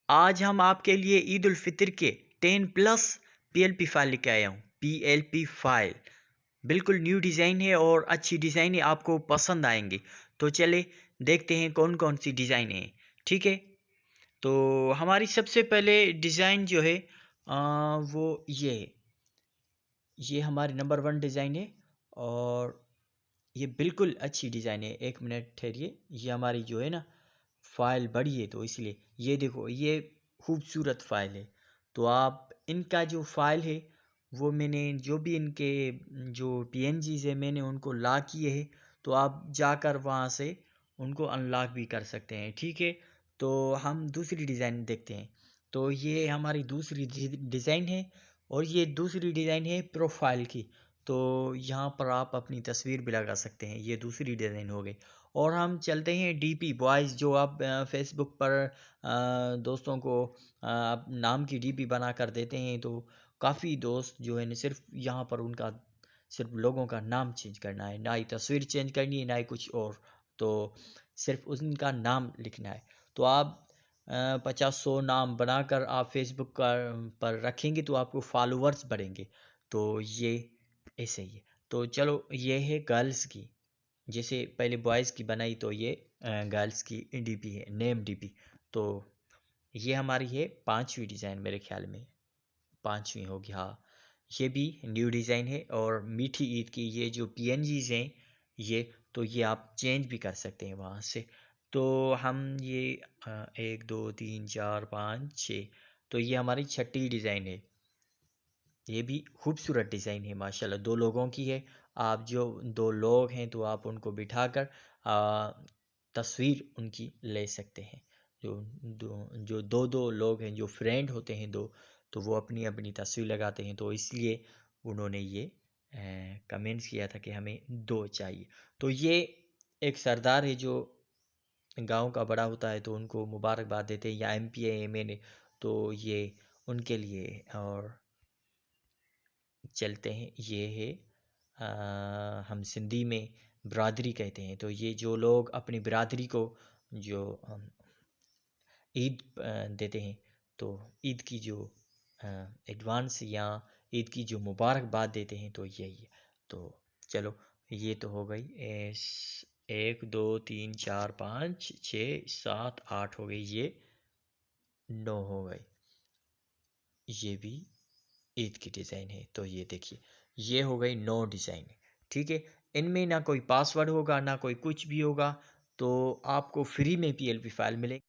आज हम आपके लिए ईद उल फितर के 10 प्लस पीएलपी फाइल लेके आया हूँ। पीएलपी फाइल बिल्कुल न्यू डिज़ाइन है और अच्छी डिज़ाइन है, आपको पसंद आएंगे। तो चले देखते हैं कौन कौन सी डिज़ाइन है। ठीक है, तो हमारी सबसे पहले डिज़ाइन जो है वो ये है। ये हमारी नंबर 1 डिज़ाइन है और ये बिल्कुल अच्छी डिज़ाइन है। एक मिनट ठहरिए, ये हमारी जो है ना फाइल बड़ी है तो इसलिए ये देखो, ये खूबसूरत फाइल है। तो आप इनका जो फाइल है वो मैंने जो भी इनके जो पीएनजीज है मैंने उनको लॉक किए हैं, तो आप जाकर वहाँ से उनको अनलॉक भी कर सकते हैं। ठीक है, तो हम दूसरी डिज़ाइन देखते हैं। तो ये हमारी दूसरी डिज़ाइन है और ये दूसरी डिज़ाइन है प्रोफाइल की। तो यहाँ पर आप अपनी तस्वीर भी लगा सकते हैं। ये दूसरी डिज़ाइन हो गई। और हम चलते हैं डीपी बॉयज़, जो आप फेसबुक पर दोस्तों को आप नाम की डीपी बना कर देते हैं, तो काफ़ी दोस्त जो है ना सिर्फ यहाँ पर उनका सिर्फ लोगों का नाम चेंज करना है, ना ही तस्वीर चेंज करनी है ना ही कुछ और। तो सिर्फ उनका नाम लिखना है। तो आप 50-100 नाम बनाकर आप फेसबुक पर रखेंगे तो आपको फॉलोअर्स बढ़ेंगे। तो ये ऐसे ही है। तो चलो, ये है गर्ल्स की। जैसे पहले बॉयज़ की बनाई तो ये गर्ल्स की डीपी है, नेम डीपी। तो ये हमारी है 5वीं डिज़ाइन, मेरे ख्याल में 5वीं होगी। हाँ, ये भी न्यू डिज़ाइन है और मीठी ईद की ये जो पीएनजीज हैं ये, तो ये आप चेंज भी कर सकते हैं वहाँ से। तो हम ये 1 2 3 4 5 6, तो ये हमारी 6ठी डिज़ाइन है। ये भी खूबसूरत डिज़ाइन है माशाल्लाह, 2 लोगों की है। आप जो 2 लोग हैं तो आप उनको बिठाकर तस्वीर उनकी ले सकते हैं। जो दो दो लोग हैं, जो फ्रेंड होते हैं दो, तो वो अपनी अपनी तस्वीर लगाते हैं। तो इसलिए उन्होंने ये कमेंट्स किया था कि हमें 2 चाहिए। तो ये एक सरदार है जो गांव का बड़ा होता है, तो उनको मुबारकबाद देते हैं, या एमपी है एमएनए, तो ये उनके लिए है। और चलते हैं, ये है हम सिंधी में बिरादरी कहते हैं। तो ये जो लोग अपनी बिरादरी को जो ईद देते हैं, तो ईद की जो एडवांस या ईद की जो मुबारकबाद देते हैं, तो यही है। तो चलो, ये तो हो गई 1 2 3 4 5 6 7 8 हो गई, ये 9 हो गई। ये भी ईद की डिज़ाइन है। तो ये देखिए, ये हो गई 9 डिज़ाइन। ठीक है, इनमें ना कोई पासवर्ड होगा ना कोई कुछ भी होगा। तो आपको फ्री में पीएलपी फाइल मिलेगी।